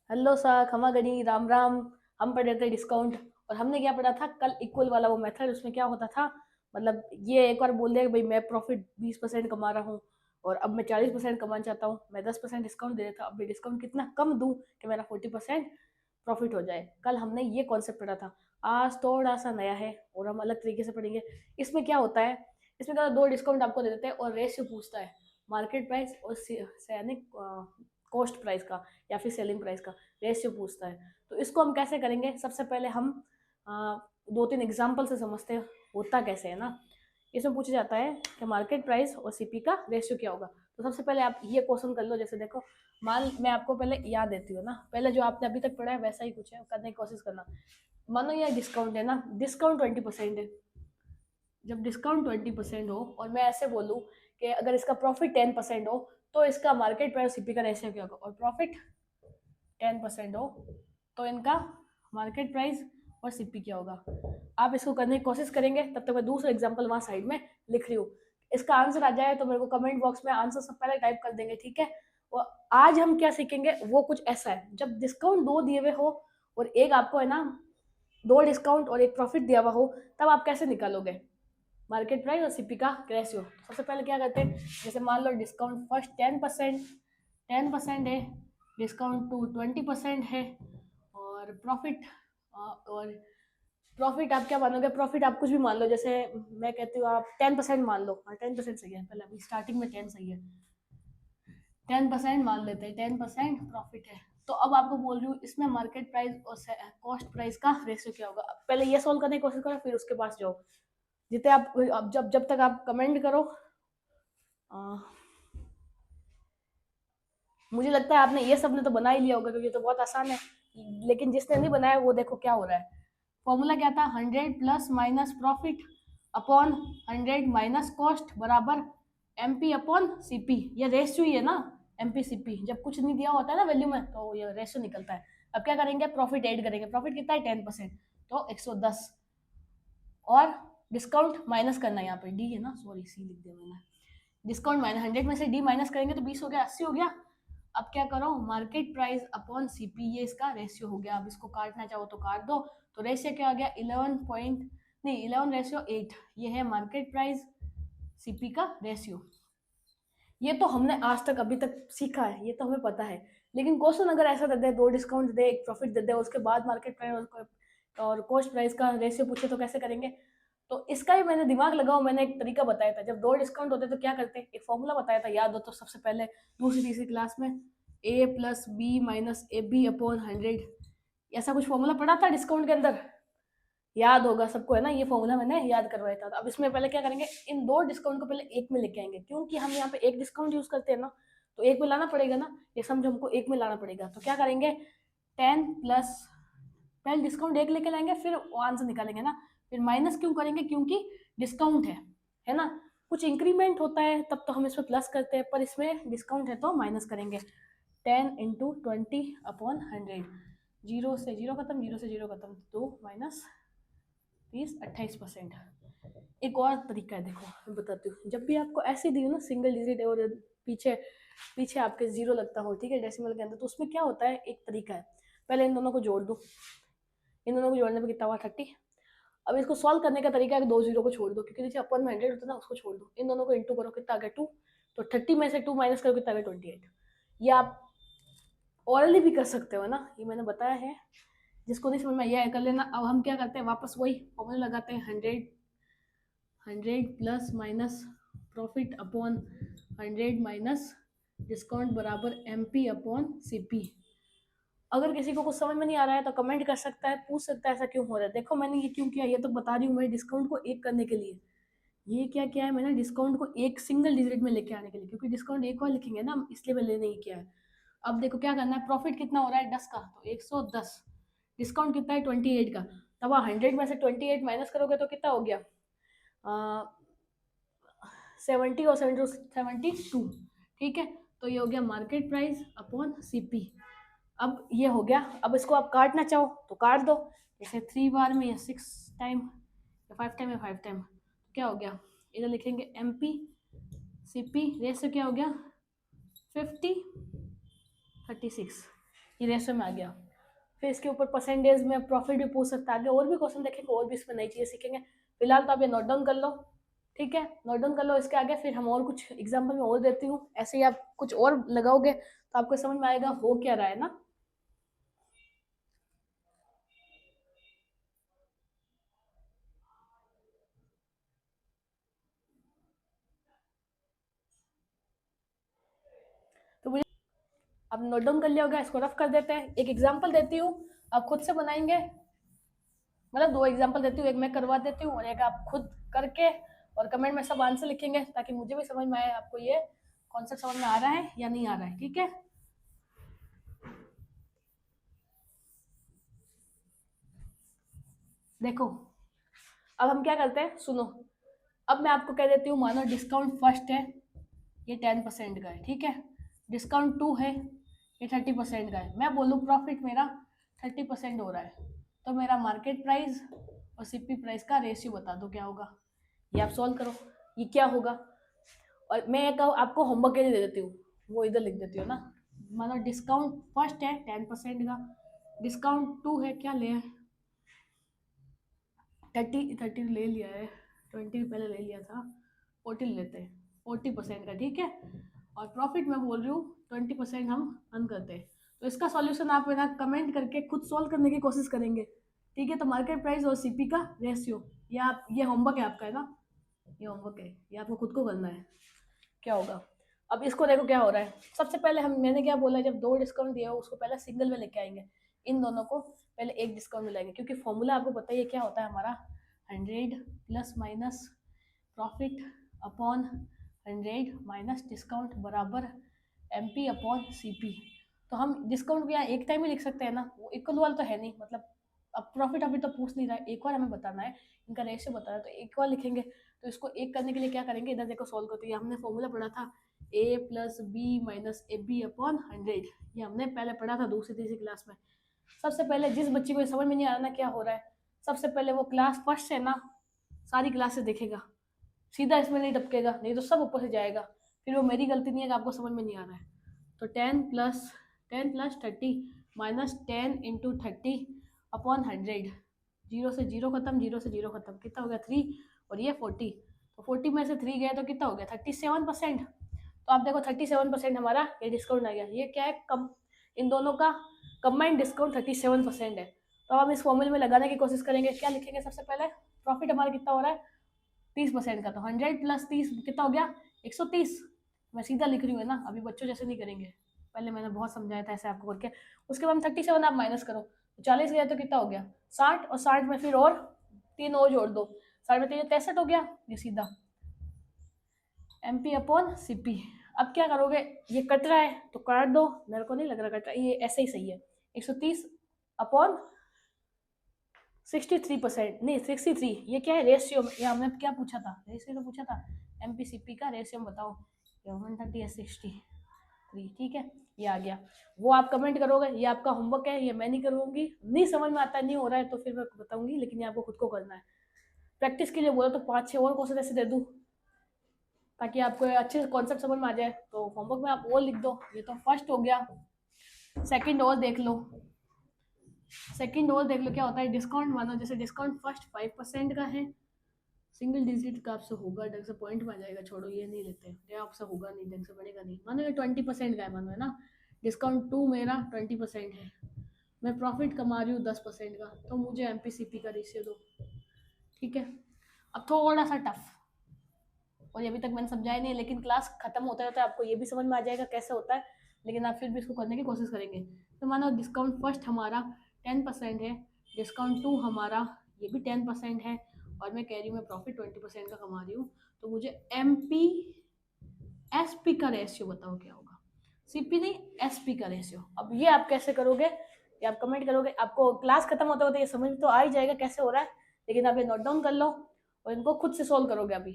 Hello सा खमा गनी राम राम। हम पढ़ रहे थे डिस्काउंट। और हमने क्या पढ़ा था कल, इक्वल वाला वो मेथड। उसमें क्या होता था, मतलब ये एक बार बोल दिया कि भाई मैं प्रॉफिट 20% कमा रहा हूँ और अब मैं 40% कमाना चाहता हूँ, मैं 10% डिस्काउंट दे देता हूँ। अब मैं डिस्काउंट कितना कम दूँ कि मेरा 40% प्रॉफिट हो जाए। कल हमने ये कॉन्सेप्ट पढ़ा था। आज थोड़ा सा नया है और हम अलग तरीके से पढ़ेंगे। इसमें क्या होता है, इसमें क्या दो डिस्काउंट आपको दे देते हैं और रेशियो पूछता है, मार्केट प्राइस और यानी कॉस्ट प्राइस का या फिर सेलिंग प्राइस का रेशियो पूछता है। तो इसको हम कैसे करेंगे, सबसे पहले हम दो तीन एग्जाम्पल से समझते हैं होता कैसे है ना। इसमें पूछा जाता है कि मार्केट प्राइस और सीपी का रेशियो क्या होगा। तो सबसे पहले आप ये क्वेश्चन कर लो। जैसे देखो, मान मैं आपको पहले याद देती हूँ ना, पहले जो आपने अभी तक पढ़ा है वैसा ही कुछ है, करने की कोशिश करना। मानो ये डिस्काउंट है ना, डिस्काउंट 20% है। जब डिस्काउंट 20% हो और मैं ऐसे बोलूँ कि अगर इसका प्रॉफिट 10% हो, तो इसका मार्केट प्राइस सीपी का रेशियो क्या होगा। और प्रॉफिट 10% हो तो इनका मार्केट प्राइस और सीपी क्या होगा। आप इसको करने की कोशिश करेंगे, तब तक मैं दूसरा एग्जांपल वहाँ साइड में लिख रही हूँ। इसका आंसर आ जाए तो मेरे को कमेंट बॉक्स में आंसर सब पहले टाइप कर देंगे, ठीक है। और आज हम क्या सीखेंगे वो कुछ ऐसा है, जब डिस्काउंट दो दिए हुए हो और एक आपको है ना दो डिस्काउंट और एक प्रॉफिट दिया हुआ हो, तब आप कैसे निकालोगे मार्केट प्राइस और सीपी का रेशियो। सबसे पहले क्या करते हैं, जैसे मान लो डिस्काउंट फर्स्ट 10% है, डिस्काउंट टू 20% है, और प्रॉफिट और प्रॉफिट आप क्या मानोगे, प्रॉफिट आप कुछ भी मान लो। जैसे मैं कहती हूँ आप 10% मान लो। हाँ 10% सही है, पहले अभी स्टार्टिंग में 10 सही है। 10% मान लेते हैं, 10% प्रॉफिट है। तो अब आपको बोल रही हूँ इसमें मार्केट प्राइस और कॉस्ट प्राइस का रेशियो क्या होगा। अब पहले ये सॉल्व करने की कोशिश करो, फिर उसके पास जाओ। जितने आप अब जब तक आप कमेंट करो, मुझे लगता है आपने ये सब ने तो बना ही लिया होगा क्योंकि ये तो बहुत आसान है। लेकिन जिसने नहीं बनाया वो देखो क्या हो रहा है। फॉर्मूला क्या था, 100 plus minus profit upon 100 minus cost बराबर एमपी अपॉन सीपी। ये रेशियो ही है ना, एमपी सीपी। जब कुछ नहीं दिया होता है ना वैल्यू में, तो ये रेशियो निकलता है। अब क्या करेंगे, प्रॉफिट ऐड करेंगे। प्रॉफिट कितना है 10%, तो 110। और डिस्काउंट माइनस करना है, यहाँ पे डी है ना, सॉरी सी लिख दिया मैंने। डिस्काउंट माइनस 100 में से डी माइनस करेंगे तो 20 हो गया, 80 हो गया। अब क्या करो, मार्केट प्राइस अपॉन सीपी, ये इसका रेशियो हो गया। अब इसको काटना चाहो तो काट दो। तो रेशियो क्या आ गया, 11 पॉइंट नहीं 11:8। ये है मार्केट प्राइस सीपी का रेशियो। ये तो हमने आज तक अभी तक सीखा है, ये तो हमें पता है। लेकिन क्वेश्चन अगर ऐसा दे दे, दो डिस्काउंट दे, एक प्रॉफिट दे दे, उसके बाद मार्केट प्राइस और कॉस्ट प्राइस का रेशियो पूछे तो कैसे करेंगे। तो इसका भी मैंने दिमाग लगाओ, मैंने एक तरीका बताया था। जब दो डिस्काउंट होते तो क्या करते, एक फॉर्मूला बताया था, याद हो तो। सबसे पहले दूसरी तीसरी क्लास में A plus B minus A B upon 100, ऐसा कुछ फॉर्मूला पढ़ा था डिस्काउंट के अंदर, याद होगा सबको है ना। ये फॉर्मूला मैंने याद करवाया था। अब इसमें पहले क्या करेंगे, इन दो डिस्काउंट को पहले एक में लेके आएंगे, क्योंकि हम यहाँ पे एक डिस्काउंट यूज करते हैं ना, तो एक में लाना पड़ेगा ना। ये समझो हमको एक में लाना पड़ेगा। तो क्या करेंगे, 10 प्लस, पहले डिस्काउंट एक लेके लाएंगे फिर आंसर निकालेंगे ना। फिर माइनस क्यों करेंगे, क्योंकि डिस्काउंट है ना। कुछ इंक्रीमेंट होता है तब तो हम इसमें प्लस करते हैं, पर इसमें डिस्काउंट है तो माइनस करेंगे। 10 × 20 अपॉन 100, जीरो से जीरो खत्म, जीरो से जीरो खत्म, 2 - 30 28%। एक और तरीका है, देखो मैं बताती हूँ। जब भी आपको ऐसे दी हो ना सिंगल डिजिट और पीछे पीछे आपके जीरो लगता हो, ठीक है, डेसिमल के अंदर, तो उसमें क्या होता है, एक तरीका है। पहले इन दोनों को जोड़ दो। इन दोनों को जोड़ने पे कितना हुआ, 30। अब इसको सॉल्व करने का तरीका है कि दो जीरो को छोड़ दो, क्योंकि नीचे अपन में 100 होता है ना, उसको छोड़ दो। इन दोनों को इंटू करो, कितना आ गया 2। तो 30 में से 2 माइनस करो, कितना आ गया 28। ये आप ऑरली भी कर सकते हो ना, ये मैंने बताया है। जिसको नहीं समझ में यह कर लेना। अब हम क्या करते हैं, वापस वही फॉर्मूला लगाते हैं, 100 plus minus profit upon 100 minus discount बराबर M P upon C P. अगर किसी को कुछ समझ में नहीं आ रहा है तो कमेंट कर सकता है, पूछ सकता है ऐसा क्यों हो रहा है। देखो मैंने ये क्यों किया, ये तो बता रही हूँ मैं, डिस्काउंट को एक करने के लिए। ये क्या किया है मैंने, डिस्काउंट को एक सिंगल डिजिट में लेके आने के लिए, क्योंकि डिस्काउंट एक बार लिखेंगे ना, इसलिए मैंने नहीं किया है। अब देखो क्या करना है, प्रॉफिट कितना हो रहा है 10 का, तो 110। डिस्काउंट कितना है 28 का। तब 100 में से 28 माइनस करोगे तो कितना हो गया, 70 और 72। ठीक है, तो ये हो गया मार्केट प्राइस अपॉन सीपी। अब ये हो गया। अब इसको आप काटना चाहो तो काट दो, जैसे 3 बार में या 6 टाइम या 5 टाइम या 5 टाइम। तो क्या हो गया, इधर लिखेंगे M P C P, ratio क्या हो गया 50 36। ये रेशियो में आ गया। फिर इसके ऊपर परसेंटेज में प्रॉफिट भी पूछ सकता है, आगे और भी क्वेश्चन देखेंगे और भी इसमें नई चीज़ें सीखेंगे। फिलहाल तो आप ये नोट डाउन कर लो, ठीक है, नोट डाउन कर लो। इसके आगे फिर हम और कुछ एग्जाम्पल में और देती हूँ, ऐसे ही आप कुछ और लगाओगे तो आपको समझ में आएगा हो क्या रहा है ना। तो मुझे अब नोट डाउन कर लिया होगा, इसको रफ कर देते हैं। एक एग्जाम्पल देती हूँ, आप खुद से बनाएंगे, मतलब दो एग्जाम्पल देती हूँ, एक मैं करवा देती हूँ और एक आप खुद करके और कमेंट में सब आंसर लिखेंगे, ताकि मुझे भी समझ में आए आपको ये कॉन्सेप्ट समझ में आ रहा है या नहीं आ रहा है, ठीक है। देखो अब हम क्या करते हैं, सुनो। अब मैं आपको कह देती हूँ, मानो डिस्काउंट फर्स्ट है, ये 10% का है, ठीक है। डिस्काउंट 2 है, ये 30% का है। मैं बोलूँ प्रॉफिट मेरा 30% हो रहा है, तो मेरा मार्केट प्राइस और सीपी प्राइस का रेशियो बता दो क्या होगा। ये आप सॉल्व करो, ये क्या होगा। और मैं एक आपको होमवर्क के लिए दे देती हूँ, वो इधर लिख देती हूँ ना। मानो डिस्काउंट फर्स्ट है 10% का, डिस्काउंट 2 है, क्या ले 30 ले लिया है, 20 पहले ले लिया था, 40 लेते हैं, 40% का, ठीक है। और प्रॉफिट मैं बोल रही हूँ 20% हम अर्न करते हैं। तो इसका सॉल्यूशन आप ना कमेंट करके खुद सॉल्व करने की कोशिश करेंगे, ठीक है। तो मार्केट प्राइस और सीपी का रेशियो, ये आप, ये होमवर्क है आपका, है ना, ये होमवर्क है, ये आपको खुद को करना है। क्या होगा, अब इसको देखो क्या हो रहा है। सबसे पहले हम, मैंने क्या बोला, जब दो डिस्काउंट दिया हो उसको पहले सिंगल में लेके आएंगे, इन दोनों को पहले एक डिस्काउंट में लाएंगे, क्योंकि फॉर्मूला आपको पता ही है क्या होता है हमारा, 100 plus minus profit upon 100 minus discount बराबर MP अपॉन CP। तो हम डिस्काउंट भी यहाँ एक टाइम ही लिख सकते हैं ना, वो इक्वल वाला तो है नहीं, मतलब अब प्रॉफिट अभी तो पूछ नहीं रहा है, एक बार हमें बताना है, इनका रेशियो बताना है, तो एक बार लिखेंगे। तो इसको एक करने के लिए क्या करेंगे, इधर देखो सॉल्व करते हैं, हमने फॉर्मूला पढ़ा था A plus B minus AB upon 100, ये हमने पहले पढ़ा था दूसरी तीसरी क्लास में। सबसे पहले जिस बच्ची को समझ में नहीं आ रहा ना क्या हो रहा है, सबसे पहले वो क्लास फर्स्ट से ना सारी क्लासेस देखेगा, सीधा इसमें नहीं टपकेगा, नहीं तो सब ऊपर से जाएगा, फिर वो मेरी गलती नहीं है कि आपको समझ में नहीं आ रहा है। तो 10 प्लस 30 माइनस 10 × 30 अपॉन 100, जीरो से जीरो खत्म, जीरो से जीरो खत्म, कितना हो गया 3, और ये 40, तो 40 में से 3 गया तो कितना हो गया 37%। तो आप देखो 37% हमारा ये डिस्काउंट आ गया, ये क्या है, कम, इन दोनों का कंबाइंड डिस्काउंट 37% है। तो हम इस फॉर्मूले में लगाने की कोशिश करेंगे, क्या लिखेंगे सबसे पहले, प्रॉफिट हमारा कितना हो रहा है 30% का, तो 100 प्लस 30 कितना हो गया 130। मैं सीधा लिख रही हूँ ना, अभी बच्चों जैसे नहीं करेंगे, पहले मैंने बहुत समझाया था ऐसे आपको करके। उसके बाद 37 आप माइनस करो, तो 40 गया तो कितना हो गया 60, और 60 में फिर और 3 और जोड़ दो, 60 में 3 63 हो गया, ये सीधा MP अपॉन CP। अब क्या करोगे, ये कट रहा है तो काट दो, मेरे को नहीं लग रहा कट रहा है, ये ऐसे ही सही है। 130 अपॉन 63%, नहीं 63, ये क्या है रेशियो, ये हमने क्या पूछा था, रेशियो तो पूछा था, MP CP का रेशियो बताओ, 130 या 63, ठीक है, ये आ गया। वो आप कमेंट करोगे, ये आपका होमवर्क है, ये मैं नहीं करूँगी, नहीं समझ में आता नहीं हो रहा है तो फिर मैं बताऊंगी, लेकिन ये आपको खुद को करना है। प्रैक्टिस के लिए बोला तो 5-6 और क्वेश्चन ऐसे दे दूँ ताकि आपको अच्छे से कॉन्सेप्ट समझ में आ जाए। तो होमवर्क में आप वो लिख दो, ये तो फर्स्ट हो गया। सेकंड और देख लो, सेकंड और देख लो क्या होता है, डिस्काउंट मानो जैसे डिस्काउंट फर्स्ट 5% का है, सिंगल डिजिट का आपसे होगा, ढंग से पॉइंट में आ जाएगा, छोड़ो ये नहीं लेते, ये आपसे होगा नहीं, ढंग से बनेगा नहीं। मानो ये 20% का है, मानो है ना, डिस्काउंट 2 मेरा 20% है, मैं प्रॉफिट कमा रही हूँ 10% का, तो मुझे MP CP का रेशियो दो, ठीक है। अब थोड़ा सा टफ, और ये अभी तक मैंने समझाया नहीं है, लेकिन क्लास खत्म होता है आपको ये भी समझ में आ जाएगा कैसे होता है, लेकिन आप फिर भी इसको करने की कोशिश करेंगे। तो मानो डिस्काउंट फर्स्ट हमारा 10% है, डिस्काउंट 2 हमारा ये भी 10% है, और मैं कह रही हूँ मैं प्रॉफिट 20% का कमा रही हूँ, तो मुझे MP SP का रेशियो बताओ क्या होगा, CP नहीं SP का रेशियो। अब ये आप कैसे करोगे, ये आप कमेंट करोगे, आपको क्लास खत्म होते होते ये समझ तो आ ही जाएगा कैसे हो रहा है, लेकिन आप ये नोट डाउन कर लो और इनको खुद से सोल्व करोगे अभी।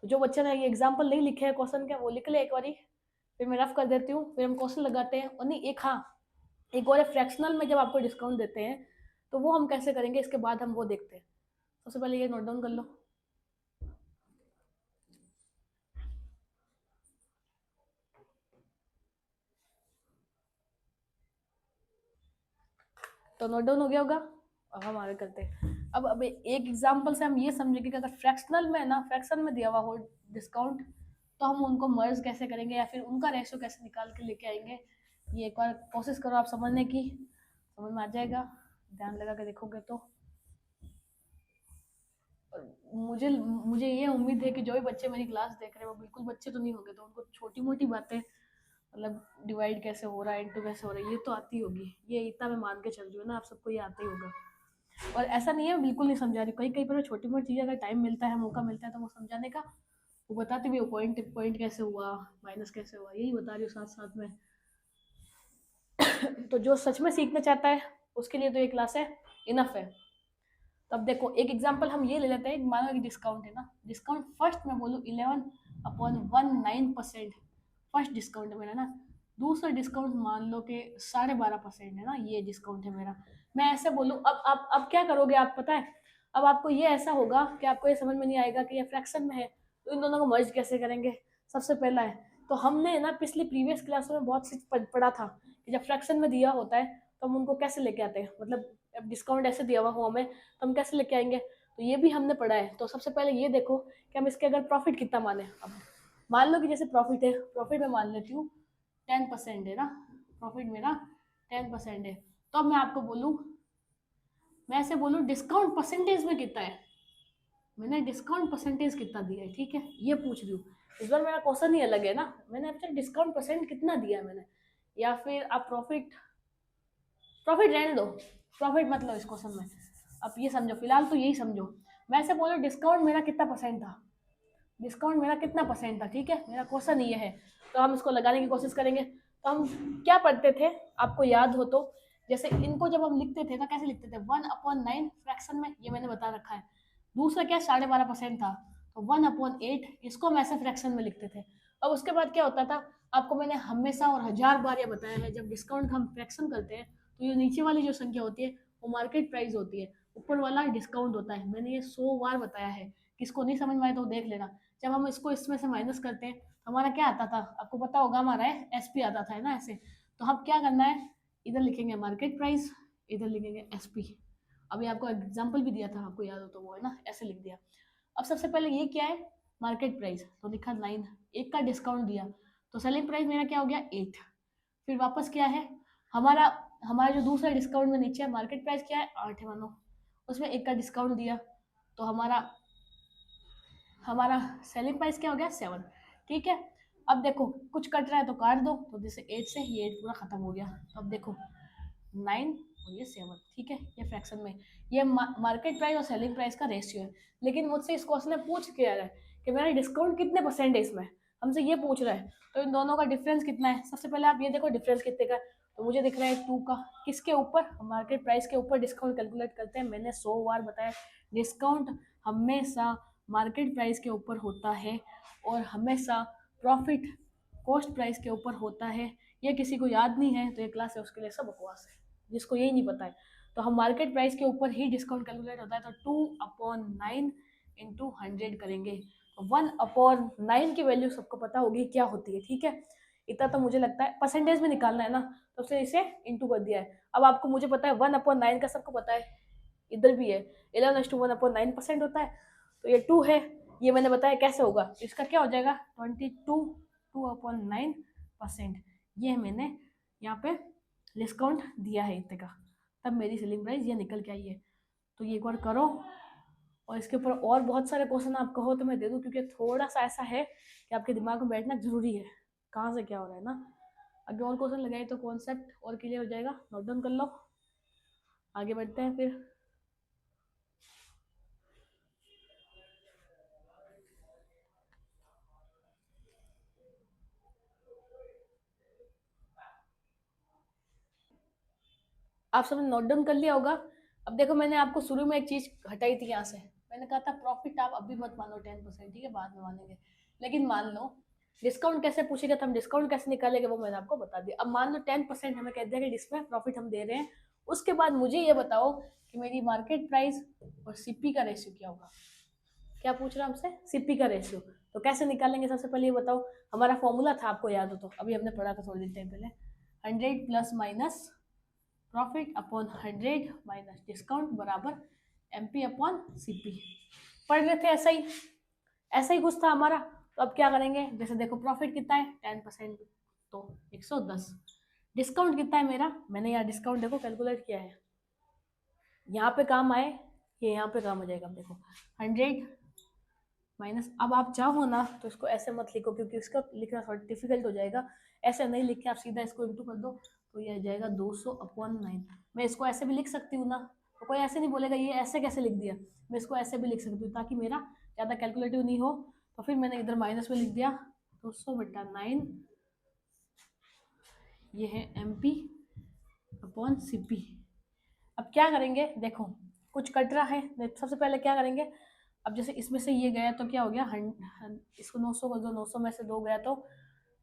तो जो बच्चे ने ये एग्जाम्पल नहीं लिखे हैं क्वेश्चन के, वो लिख ले एक बारी, फिर मैं रफ कर देती हूँ, फिर हम क्वेश्चन लगाते हैं। और नहीं, एक हाँ, एक और फ्रैक्शनल में जब आपको डिस्काउंट देते हैं तो वो हम कैसे करेंगे, इसके बाद हम वो देखते हैं। सबसे पहले ये नोट डाउन कर लो। तो नोट डाउन हो गया होगा। अब हम आगे करते हैं। अब एक एग्जांपल से हम ये समझेंगे कि अगर फ्रैक्शनल में ना, फ्रैक्शन में दिया हुआ हो डिस्काउंट, तो हम उनको मर्ज कैसे करेंगे या फिर उनका रेशियो कैसे निकाल के लेके आएंगे। ये एक बार कोशिश करो आप समझने की, समझ में आ जाएगा, ध्यान लगा के देखोगे तो। मुझे मुझे ये उम्मीद है कि जो भी बच्चे मेरी क्लास देख रहे हैं वो बिल्कुल बच्चे तो नहीं होंगे, तो उनको छोटी मोटी बातें, मतलब डिवाइड कैसे हो रहा है, इनटू कैसे हो रहा है, ये तो आती होगी। ये इतना मैं मान के चल रही हूँ ना, आप सबको ये आता ही होगा। और ऐसा नहीं है बिल्कुल नहीं समझा रही, कई कई पर छोटी मोटी चीज़ें अगर टाइम मिलता है, मौका मिलता है, तो वो समझाने का वो बताती भी हो, पॉइंट पॉइंट कैसे हुआ, माइनस कैसे हुआ, यही बता रही हूँ साथ साथ में। तो जो सच में सीखना चाहता है उसके लिए तो ये क्लास है, इनफ है। तब देखो एक एग्जांपल हम ये ले लेते हैं, मानो कि डिस्काउंट है ना, डिस्काउंट फर्स्ट मैं बोलूँ 11/19%, फर्स्ट डिस्काउंट है मेरा ना। दूसरा डिस्काउंट मान लो कि 12.5% है ना, ये डिस्काउंट है मेरा। मैं ऐसे बोलूँ, अब क्या करोगे आप पता है, अब आपको ये ऐसा होगा कि आपको ये समझ में नहीं आएगा कि ये फ्रैक्शन में है, तो इन दोनों को मर्ज कैसे करेंगे। सबसे पहला है, तो हमने ना पिछली प्रीवियस क्लासों में बहुत सी पढ़ा था कि जब फ्रैक्शन में दिया होता है तो हम उनको कैसे लेके आते हैं, मतलब अब डिस्काउंट ऐसे दिया हुआ हो हमें तो हम कैसे लेके आएंगे, तो ये भी हमने पढ़ा है। तो सबसे पहले ये देखो कि हम इसके अगर प्रॉफिट कितना माने। अब मान लो कि जैसे प्रॉफिट है, प्रॉफिट में मान लेती हूँ 10% है ना, प्रॉफिट मेरा 10% है। तो अब मैं आपको बोलूँ, मैं ऐसे बोलूँ डिस्काउंट परसेंटेज में कितना है, मैंने डिस्काउंट परसेंटेज कितना दिया है, ठीक है, ये पूछ रही हूँ। इस बार मेरा क्वेश्चन ही अलग है ना, मैंने अब तक डिस्काउंट परसेंट कितना दिया है मैंने, या फिर आप प्रॉफिट, प्रॉफिट रहने दो, प्रॉफिट मत लो इस क्वेश्चन में। अब ये समझो, फिलहाल तो यही समझो। मैं ऐसे बोलो डिस्काउंट मेरा कितना परसेंट था, डिस्काउंट मेरा कितना परसेंट था, ठीक है, मेरा क्वेश्चन ये है। तो हम इसको लगाने की कोशिश करेंगे। तो हम क्या पढ़ते थे, आपको याद हो तो, जैसे इनको जब हम लिखते थे ना, कैसे लिखते थे, 1/9 फ्रैक्शन में, ये मैंने बता रखा है। दूसरा क्या, 12.5% था, तो 1/8, इसको हम ऐसे फ्रैक्शन में लिखते थे। और उसके बाद क्या होता था, आपको मैंने हमेशा और हजार बार ये बताया है, जब डिस्काउंट हम फ्रैक्शन करते हैं तो ये नीचे वाली जो संख्या होती है वो मार्केट प्राइस होती है, ऊपर वाला डिस्काउंट होता है। मैंने ये 100 बार बताया है, किसको नहीं समझ में आए तो देख लेना। जब हम इसको इसमें से माइनस करते हैं तो हमारा क्या आता था, आपको पता होगा, हमारा एसपी आता था, है ना, ऐसे। तो हम क्या करना है, इधर लिखेंगे मार्केट प्राइस, इधर लिखेंगे एसपी। अभी आपको एग्जाम्पल भी दिया था, आपको याद हो तो, वो है ना, ऐसे लिख दिया। अब सबसे पहले ये क्या है, मार्केट प्राइस, तो लिखा 9, एक का डिस्काउंट दिया, तो सेलिंग प्राइस मेरा क्या हो गया 8। फिर वापस क्या है, हमारा हमारा जो दूसरा डिस्काउंट में नीचे है, मार्केट प्राइस क्या है 8 है मानो, उसमें एक का डिस्काउंट दिया, तो हमारा हमारा सेलिंग प्राइस क्या हो गया 7, ठीक है। अब देखो कुछ कट रहा है तो काट दो, तो जैसे 8 से ये 8 पूरा खत्म हो गया। तो अब देखो 9 और ये 7, ठीक है, ये फ्रैक्शन में, ये मार्केट प्राइस और सेलिंग प्राइस का रेशियो है। लेकिन मुझसे इस क्वेश्चन में पूछ के आ रहा है कि मेरा डिस्काउंट कितने परसेंट है इसमें, हमसे ये पूछ रहा है, तो इन दोनों का डिफरेंस कितना है। सबसे पहले आप ये देखो डिफरेंस कितने का है, तो मुझे दिख रहा है 2 का। किसके ऊपर, मार्केट प्राइस के ऊपर डिस्काउंट कैलकुलेट करते हैं। मैंने 100 बार बताया, डिस्काउंट हमेशा मार्केट प्राइस के ऊपर होता है और हमेशा प्रॉफिट कॉस्ट प्राइस के ऊपर होता है। ये किसी को याद नहीं है तो ये क्लास है उसके लिए सब बकवास है, जिसको यही नहीं पता है। तो हम मार्केट प्राइस के ऊपर ही डिस्काउंट कैलकुलेट होता है, तो 2/9 इंटू 100 करेंगे। तो 1/9 की वैल्यू सबको पता होगी क्या होती है, ठीक है। इतना तो मुझे लगता है, परसेंटेज में निकालना है ना, तो उसने इसे इंटू कर दिया है। अब आपको मुझे पता है 1/9 का सबको पता है, इधर भी है 11:1/9% होता है, तो ये 2 है, ये मैंने बताया कैसे होगा, तो इसका क्या हो जाएगा 22 2/9%। ये मैंने यहाँ पे डिस्काउंट दिया है इतने का, तब मेरी सेलिंग प्राइस ये निकल के आई है। तो ये एक बार करो, और इसके ऊपर और बहुत सारे क्वेश्चन आप कहो तो मैं दे दूँ, क्योंकि थोड़ा सा ऐसा है कि आपके दिमाग में बैठना जरूरी है, कहाँ से क्या हो रहा है ना। अगर और क्वेश्चन लगाए तो कॉन्सेप्ट और क्लियर हो जाएगा, नोट डाउन कर लो। आगे बढ़ते हैं फिर। आप सबने नोट डाउन कर लिया होगा। अब देखो मैंने आपको शुरू में एक चीज हटाई थी यहाँ से, मैंने कहा था प्रॉफिट आप अभी मत मानो 10%, ठीक है, बाद में मानेंगे। लेकिन मान लो डिस्काउंट कैसे पूछेगा तो हम डिस्काउंट कैसे निकालेंगे वो मैंने आपको बता दिया। अब मान लो 10% हमें कह दिया कि जिसमें प्रॉफिट हम दे रहे हैं, उसके बाद मुझे ये बताओ कि मेरी मार्केट प्राइस और सीपी का रेशियो क्या होगा। क्या पूछ रहा है हमसे, सीपी का रेशियो। तो कैसे निकालेंगे, सबसे पहले ये बताओ। हमारा फॉर्मूला था, आपको याद हो तो, अभी हमने पढ़ा था थोड़ी देर टाइम पहले, 100 plus minus profit upon 100 minus discount बराबर MP अपॉन CP। पढ़ रहे थे ऐसा ही कुछ था हमारा। तो अब क्या करेंगे, जैसे देखो प्रॉफिट कितना है 10%, तो 110। डिस्काउंट कितना है मेरा, मैंने यहाँ डिस्काउंट देखो कैलकुलेट किया है, यहाँ पे काम आए, ये यहाँ पे काम हो जाएगा। अब देखो 100 माइनस, अब आप चाहो ना तो इसको ऐसे मत लिखो क्योंकि इसका लिखना थोड़ा डिफिकल्ट हो जाएगा। ऐसे नहीं लिख के आप सीधा इसको इंटू कर दो, तो ये आ जाएगा 200 अपॉन 9। मैं इसको ऐसे भी लिख सकती हूँ ना, तो कोई ऐसे नहीं बोलेगा ये ऐसे कैसे लिख दिया। मैं इसको ऐसे भी लिख सकती हूँ ताकि मेरा ज़्यादा कैलकुलेटिव नहीं हो। तो फिर मैंने इधर माइनस में लिख दिया 200/9, ये है MP अपॉन CP। अब क्या करेंगे, देखो कुछ कट रहा है, सबसे पहले क्या करेंगे, अब जैसे इसमें से ये गया तो क्या हो गया, इसको 900 कर दो, 900 में से 2 गया तो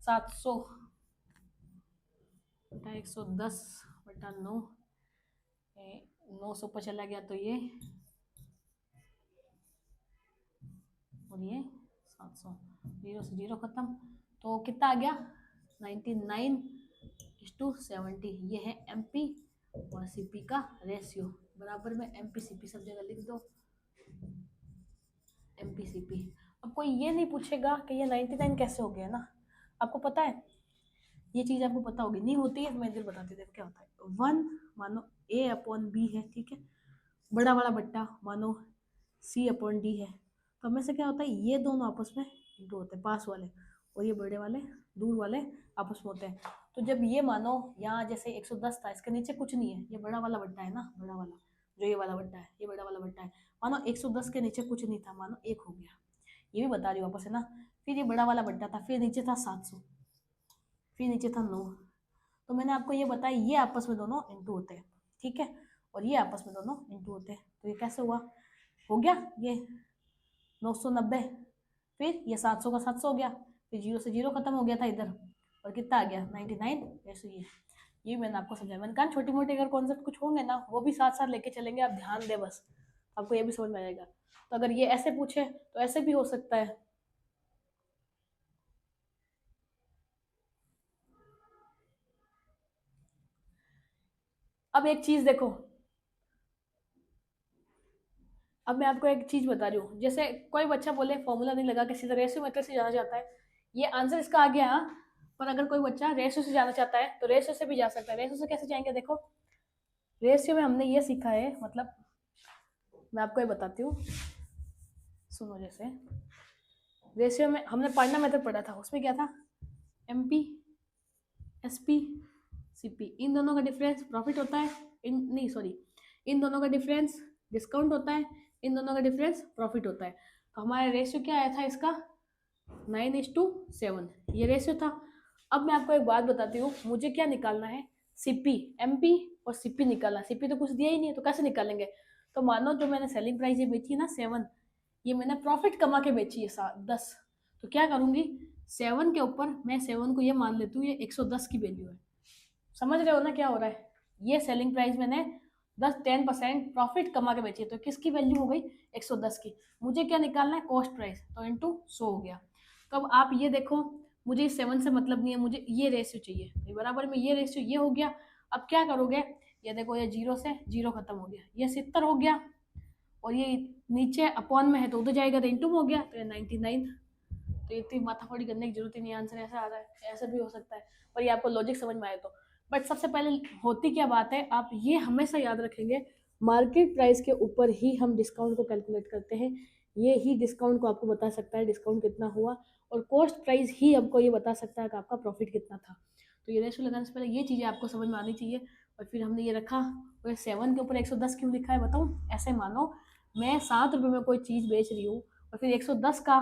700 बटा 110/9, 900 पर चला गया तो ये, और ये 700, 0 से 0 खत्म, तो कितना आ गया 99:70। ये है MP और CP का रेशियो, बराबर में MP/CP सब जगह लिख दो, MP/CP। अब कोई ये नहीं पूछेगा कि ये 99 कैसे हो गया ना, आपको पता है ये चीज़, आपको पता होगी, नहीं होती है तो मैं इधर बताती हूँ क्या होता है। 1 मानो A/B है, ठीक है, बड़ा वाला बट्टा मानो C/D है, तो हमें से क्या होता है, ये दोनों आपस में इंटू होते हैं, पास वाले और ये बड़े वाले दूर वाले आपस में होते हैं। तो जब ये मानो यहाँ जैसे 110 था, इसके नीचे कुछ नहीं है, ये बड़ा वाला बट्टा है ना, बड़ा वाला जो ये वाला बट्टा है, ये बड़ा वाला बट्टा है, मानो 110 के नीचे कुछ नहीं था, मानो 1 हो गया, ये भी बता रही हूँ वापस है ना। फिर ये बड़ा वाला बट्टा था, फिर नीचे था 700, फिर नीचे था 9। तो मैंने आपको ये बताया ये आपस में दोनों इंटू होते हैं, ठीक है, और ये आपस में दोनों इंटू होते हैं। तो ये कैसे हुआ, हो गया ये 990, फिर ये 700 का 700 हो गया, फिर 0 से 0 खत्म हो गया था इधर, और कितना आ गया 99। ऐसे ये मैंने आपको समझाया, मैंने कहा छोटी मोटी अगर कॉन्सेप्ट कुछ होंगे ना वो भी साथ साथ लेके चलेंगे, आप ध्यान दे बस, आपको ये भी समझ में आएगा। तो अगर ये ऐसे पूछे तो ऐसे भी हो सकता है। अब एक चीज देखो, अब मैं आपको एक चीज बता रही हूँ, जैसे कोई बच्चा बोले फॉर्मूला नहीं लगा के सीधा रेशियो मेथड से जाना चाहता है, ये आंसर इसका आ गया हाँ। पर अगर कोई बच्चा रेशियो से जाना चाहता है तो रेशियो से भी जा सकता है। रेशियो से कैसे जाएंगे, देखो रेशियो में हमने ये सीखा है, मतलब मैं आपको ये बताती हूँ, सुनो। जैसे रेशियो में हमने पढ़ना मेथड पढ़ा था, उसमें क्या था, MP SP CP, इन दोनों का डिफरेंस प्रॉफिट होता है, नहीं सॉरी, इन दोनों का डिफरेंस डिस्काउंट होता है, इन दोनों का डिफरेंस प्रॉफिट होता है। तो हमारा रेशियो क्या आया था इसका 9:7, ये रेशियो था। अब मैं आपको एक बात बताती हूँ, मुझे क्या निकालना है, CP, MP और CP निकालना। CP तो कुछ दिया ही नहीं है तो कैसे निकालेंगे। तो मानो जो मैंने सेलिंग प्राइस ये बेची है ना 7, ये मैंने प्रॉफिट कमा के बेची है 10, तो क्या करूंगी 7 के ऊपर मैं 7 को ये मान लेती हूँ ये 110 की वैल्यू है। समझ रहे हो ना क्या हो रहा है, ये सेलिंग प्राइस मैंने 10% प्रॉफिट कमा के बेची है, तो किसकी वैल्यू हो गई 110 की। मुझे क्या निकालना है कॉस्ट प्राइस, तो इंटू 100 हो गया। तो अब आप ये देखो, मुझे 7 से मतलब नहीं है, मुझे ये रेशियो चाहिए, तो बराबर में ये रेशियो ये हो गया। अब क्या करोगे, ये देखो ये 0 से 0 खत्म हो गया, ये 70 हो गया, और ये नीचे अपॉन में है तो उधर जाएगा तो इंटू में हो गया, तो ये 99। तो इतनी माथापड़ी करने की जरूरत ही नहीं, आंसर ऐसा आ रहा है, ऐसा भी हो सकता है, पर ये आपको लॉजिक समझ में आए तो। बट सबसे पहले होती क्या बात है, आप ये हमेशा याद रखेंगे, मार्केट प्राइस के ऊपर ही हम डिस्काउंट को कैलकुलेट करते हैं। ये ही डिस्काउंट को आपको बता सकता है डिस्काउंट कितना हुआ, और कॉस्ट प्राइस ही आपको ये बता सकता है कि आपका प्रॉफिट कितना था। तो ये रेशो लगाने से पहले ये चीज़ें आपको समझ में आनी चाहिए। और फिर हमने ये रखा, और 7 के ऊपर 110 क्यों लिखा है बताऊँ, ऐसे मानो मैं 7 रुपये में कोई चीज़ बेच रही हूँ और फिर 110 का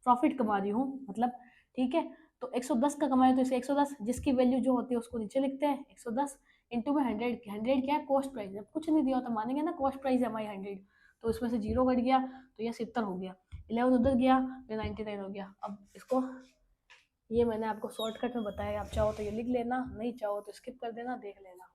प्रॉफिट कमा रही हूँ, मतलब ठीक है, तो 110 का कमाए तो इसे 110 जिसकी वैल्यू जो होती है उसको नीचे लिखते हैं, 110 इंटू में 100, 100 क्या है कॉस्ट प्राइस, जब कुछ नहीं दिया होता मानेंगे ना कॉस्ट प्राइस है हमारी 100, तो उसमें से 0 कट गया तो ये 70 हो गया, 11 उधर गया तो 99 हो गया। अब इसको ये मैंने आपको शॉर्टकट में बताया, आप चाहो तो ये लिख लेना, नहीं चाहो तो स्किप कर देना, देख लेना।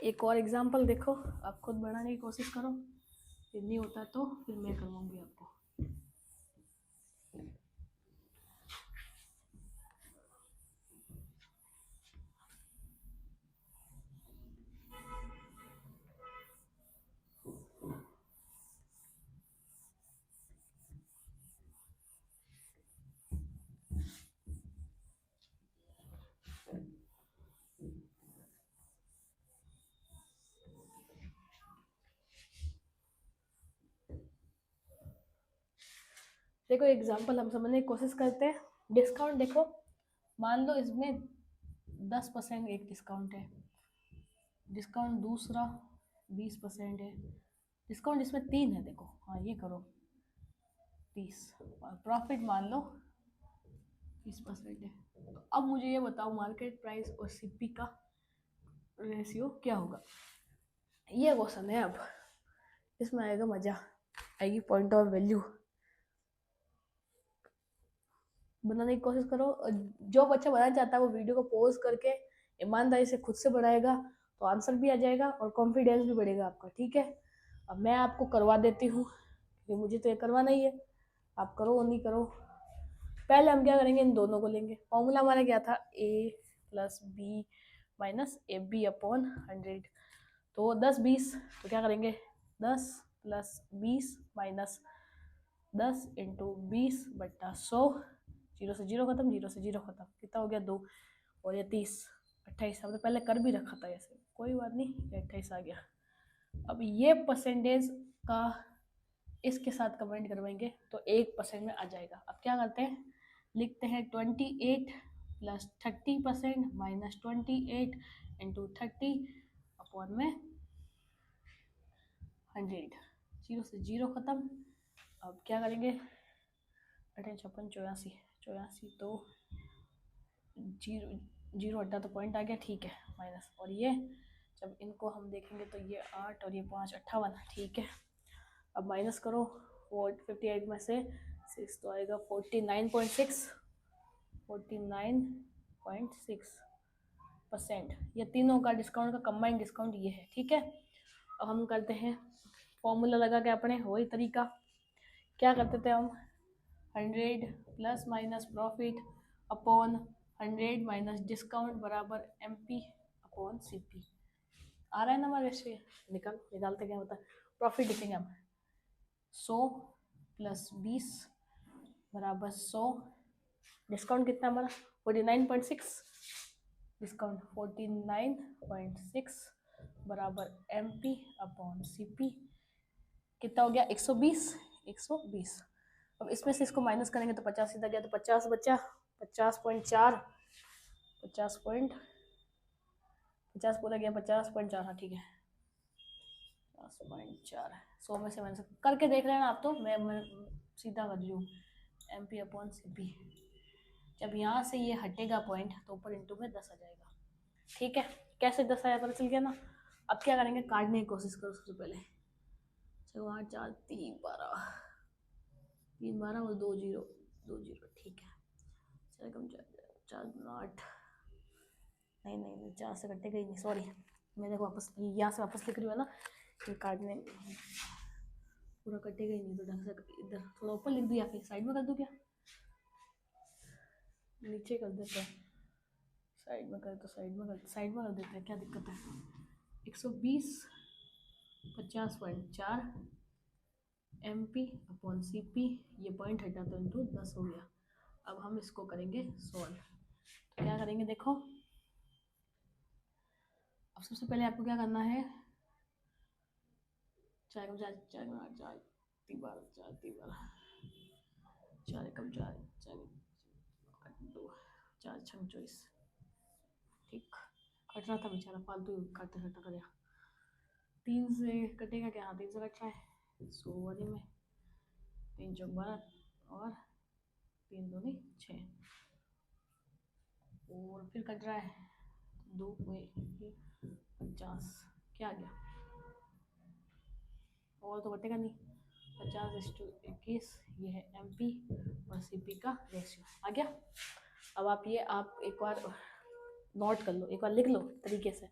एक और एग्जांपल देखो, आप खुद बनाने की कोशिश करो, फिर नहीं होता तो फिर मैं करवाऊंगी आपको। देखो एग्जांपल हम समझने की कोशिश करते हैं। डिस्काउंट देखो, मान लो इसमें 10% एक डिस्काउंट है, डिस्काउंट दूसरा 20% है, डिस्काउंट इसमें 3 है। देखो हाँ ये करो 30, और प्रॉफिट मान लो 20% है। तो अब मुझे ये बताओ मार्केट प्राइस और सीपी का रेशियो क्या होगा। ये क्वेश्चन है। अब इसमें आएगा मजा, आएगी पॉइंट ऑफ वैल्यू। बनाने की कोशिश करो। जो बच्चा बनाना चाहता है वो वीडियो को पॉज करके ईमानदारी से खुद से बनाएगा तो आंसर भी आ जाएगा और कॉन्फिडेंस भी बढ़ेगा आपका। ठीक है, अब मैं आपको करवा देती हूँ, क्योंकि मुझे तो ये करवाना ही है। आप करो और नहीं करो। पहले हम क्या करेंगे, इन दोनों को लेंगे। फॉर्मूला हमारा क्या था, a plus B minus A B upon 100। तो 10 20, तो क्या करेंगे 10 प्लस 20 माइनस 10 इंटू 20/100। 0 से 0 खत्म, 0 से 0 खत्म, कितना हो गया 2, और ये 30 28। हमने पहले कर भी रखा था ऐसे, कोई बात नहीं, ये 28 आ गया। अब ये परसेंटेज का इसके साथ कमेंट करवाएंगे तो 1% में आ जाएगा। अब क्या करते हैं, लिखते हैं 28 प्लस 30% माइनस 28 इंटू 30 अपॉन में 100। 0 से 0 खत्म। अब क्या करेंगे, 58 54 84, तो 0 हटा तो पॉइंट आ गया, ठीक है, माइनस। और ये जब इनको हम देखेंगे तो ये 8 और ये 5 58, ठीक है। अब माइनस करो, 58 में से 6 तो आएगा 49.6 49.6%। ये तीनों का डिस्काउंट का कंबाइंड डिस्काउंट ये है। ठीक है, अब हम करते हैं फॉर्मूला लगा के अपने वही तरीका। क्या करते थे हम, 100 plus minus profit upon 100 minus discount बराबर MP अपॉन CP। आ रहा है ना हमारे से, निकालते क्या होता है, प्रॉफिट लिखेंगे हम 100 प्लस 20 बराबर 100, डिस्काउंट कितना हमारा 49.6, डिस्काउंट 49.6 बराबर MP अपॉन CP। कितना हो गया 120 120। अब इसमें से इसको माइनस करेंगे तो 50 सीधा गया, तो 50 बचा, 50.4 50 बोला गया 50.4, हाँ ठीक है 50.4। 100 में से माइनस करके देख रहे हैं आप, तो मैं सीधा कर रही हूँ MP अपॉन CP। जब यहाँ से ये हटेगा पॉइंट तो ऊपर इंटू में 10 आ जाएगा। ठीक है, कैसे 10 आया पता चल गया ना। अब क्या करेंगे, काटने की कोशिश करो सबसे पहले। चलो 8 4 3 12 3 12 और 2 0 2 0, ठीक है। चलो कम 4 8, नहीं 4 से कटेगा ही नहीं, सॉरी। मैं देखो वापस यहाँ से वापस लिख रही हूँ ना, ये काटने पूरा कटेगा ही नहीं, तो ढंग से इधर थोड़ा ऊपर लिख दिया, फिर साइड में कर दूँ क्या, नीचे कर देते हैं, साइड में कर, तो साइड में कर देते हैं, क्या दिक्कत है। 120 50.4 MP अपॉन CP, ये पॉइंट हटा तो इंटू 10 हो गया। अब हम इसको करेंगे सॉल्व। तो क्या करेंगे देखो, अब सबसे पहले आपको क्या करना है, 4 कम 4 4 8 4 3 12 4 3 12 4 कम 4 4 8 2 4 6 24, ठीक। कट रहा था बेचारा, फालतू काटते काटता कर गया। 3 से कटेगा क्या, हाँ 3 से कट रहा है 100 वाले में, 3 चौक 12 और 3 दूनी 6, और फिर कट रहा है 2 में 50, क्या आ गया, और तो कटेगा नहीं, 50:21। ये है MP और CP का रेशियो आ गया। अब आप एक बार नोट कर लो, एक बार लिख लो तरीके से।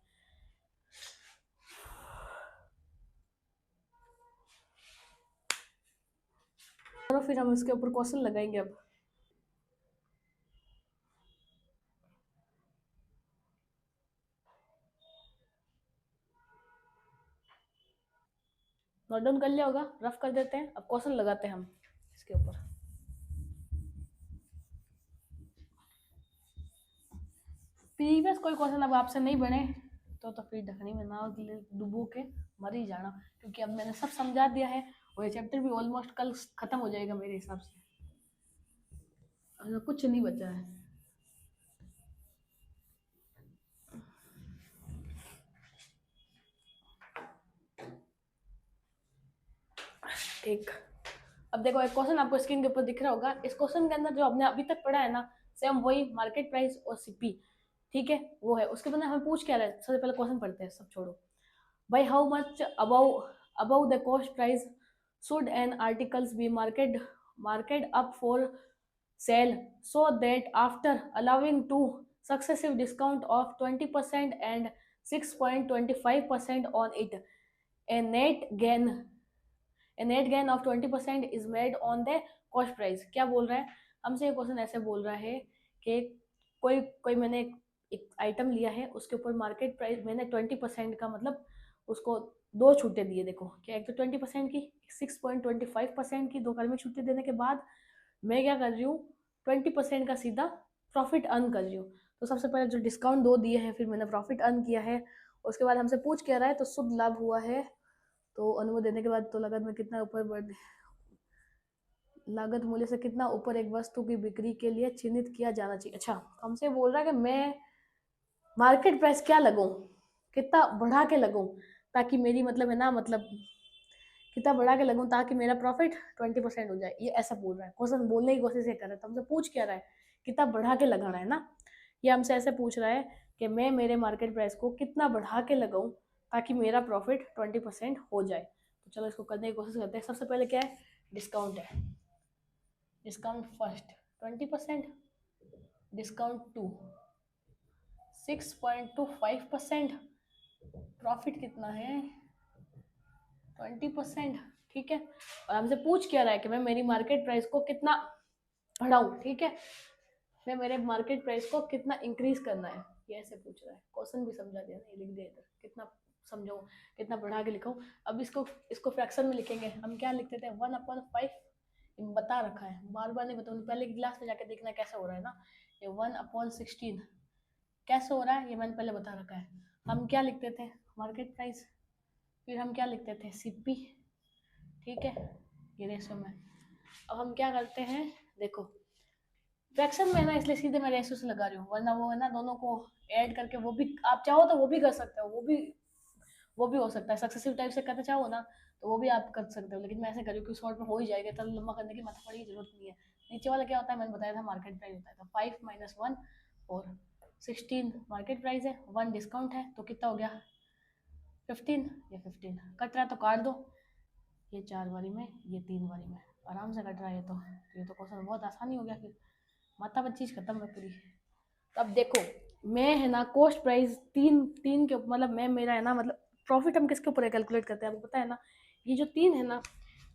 फिर हम इसके ऊपर क्वेश्चन लगाएंगे अब। नोट डाउन कर लिया होगा, रफ कर देते हैं, अब क्वेश्चन लगाते हैं हम इसके ऊपर। प्रीवियस कोई क्वेश्चन अब आपसे नहीं बने तो फिर ढकनी में ना डुबो के मर ही जाना, क्योंकि अब मैंने सब समझा दिया है और ये चैप्टर भी ऑलमोस्ट कल खत्म हो जाएगा मेरे हिसाब से, कुछ नहीं बचा है। ठीक, अब देखो एक क्वेश्चन आपको स्क्रीन के ऊपर दिख रहा होगा। इस क्वेश्चन के अंदर जो आपने अभी तक पढ़ा है ना, सेम वही मार्केट प्राइस और सीपी, ठीक है, वो है। उसके बाद हमें पूछ क्या रहा है, सबसे पहले क्वेश्चन पढ़ते हैं, सब छोड़ो भाई। How much above the cost price should an articles be marketed up for sale so that after allowing two successive discount of 20% and 6.25% on it, a net gain of 20% is made on the cost price। क्या बोल रहा है हमसे, ये question ऐसे बोल रहा है कि कोई कोई मैंने एक आइटम लिया है, उसके ऊपर मार्केट प्राइस मैंने 20% का, मतलब उसको दो छूटे दिए। देखो क्या, एक तो 20% की, 6.25% की, दो बार में छूटे देने के बाद मैं क्या कर रही हूँ, 20% का सीधा प्रॉफिट अर्न कर रही हूँ। तो सबसे पहले जो डिस्काउंट दो दिए हैं, फिर मैंने प्रॉफिट अर्न किया है। उसके बाद हमसे पूछ क्या रहा है, तो शुद्ध लाभ हुआ है, तो अनुमोदन देने के बाद तो लागत में कितना ऊपर लागत मूल्य से कितना ऊपर एक वस्तु की बिक्री के लिए चिन्हित किया जाना चाहिए। अच्छा, तो हमसे बोल रहा है कि मैं मार्केट प्राइस क्या लगूं, कितना बढ़ा के लगूं ताकि मेरी मतलब है ना, मतलब कितना बढ़ा के लगूं ताकि मेरा प्रॉफिट 20% हो जाए। ये ऐसा बोल रहा है, क्वेश्चन बोलने की कोशिश कर रहा है। तो हमसे पूछ क्या रहा है, कितना बढ़ा के लगाना है ना, ये हमसे ऐसे पूछ रहा है कि मैं मेरे मार्केट प्राइस को कितना बढ़ा के लगाऊं ताकि मेरा प्रॉफिट 20% हो जाए। तो चलो इसको करने की कोशिश करते हैं। सबसे पहले क्या है, डिस्काउंट है, डिस्काउंट फर्स्ट 20%, डिस्काउंट 2 6.25%, प्रॉफिट कितना है 20%, ठीक है। और हमसे पूछ क्या रहा है कि मैं मेरी मार्केट प्राइस को कितना बढ़ाऊं, ठीक है, मैं मेरे मार्केट प्राइस को कितना इंक्रीज करना है, ये ऐसे पूछ रहा है। क्वेश्चन भी समझा दिया, नहीं लिख दिया इधर, कितना समझाऊं, कितना बढ़ा के लिखाऊं। अब इसको फ्रैक्शन में लिखेंगे। हम क्या लिखते थे, 1/5 बता रखा है, बार बार नहीं बताऊंगी, पहले क्लास में जाके देखना कैसे हो रहा है ना। ये 1/16 कैसे हो रहा है, ये मैंने पहले बता रखा है। हम क्या लिखते थे, मार्केट प्राइस, फिर हम क्या लिखते थे, सीपी, ठीक है, ये रेशो में। अब हम क्या करते हैं, देखो फ्रैक्शन में है ना, इसलिए सीधे मैं रेशो से लगा रही हूँ, वरना वो है ना दोनों को ऐड करके, वो भी आप चाहो तो वो भी कर सकते हो, वो भी हो सकता है। सक्सेसिव टाइप से करना चाहो ना तो वो भी आप कर सकते हो, लेकिन मैं ऐसे करी कि शॉर्ट में हो ही जाएगा, तब लंबा करने की माथापड़ी की जरूरत नहीं है। नीचे वाला क्या होता है, मैंने बताया था मार्केट प्राइस होता है, तो 5 - 1 और 16 मार्केट प्राइस है, 1 डिस्काउंट है, तो कितना हो गया 15। ये 15 कट रहा है तो काट दो, ये 4 बारी में, ये 3 बारी में, आराम से कट रहा है। ये तो क्वेश्चन बहुत आसानी हो गया, फिर माथा पर चीज खत्म है पूरी। तो अब देखो मैं है ना कॉस्ट प्राइस तीन तीन के मतलब मैं मेरा है ना, मतलब प्रॉफिट हम किसके ऊपर कैलकुलेट करते हैं आपको पता है ना, ये जो 3 है ना,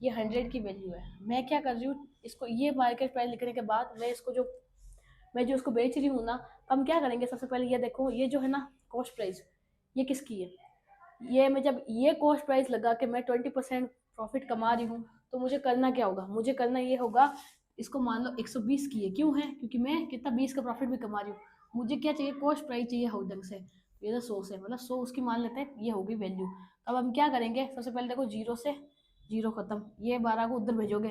ये 100 की वैल्यू है। मैं क्या कर रही हूँ, इसको ये मार्केट प्राइस लिखने के बाद मैं जो इसको बेच रही हूँ ना, तो हम क्या करेंगे, सबसे पहले ये देखो, ये जो है ना कॉस्ट प्राइस, ये किसकी है, ये मैं जब ये कॉस्ट प्राइस लगा के मैं 20% प्रॉफिट कमा रही हूँ, तो मुझे करना क्या होगा, मुझे करना ये होगा, इसको मान लो 120 की है, क्यों है, क्योंकि मैं कितना 20 का प्रॉफिट भी कमा रही हूँ। मुझे क्या चाहिए, कॉस्ट प्राइस चाहिए हो ढंग से, ये तो 100 से, मतलब 100 उसकी मान लेते हैं, ये होगी वैल्यू। अब हम क्या करेंगे, सबसे पहले देखो 0 से 0 खत्म, ये 12 को उधर भेजोगे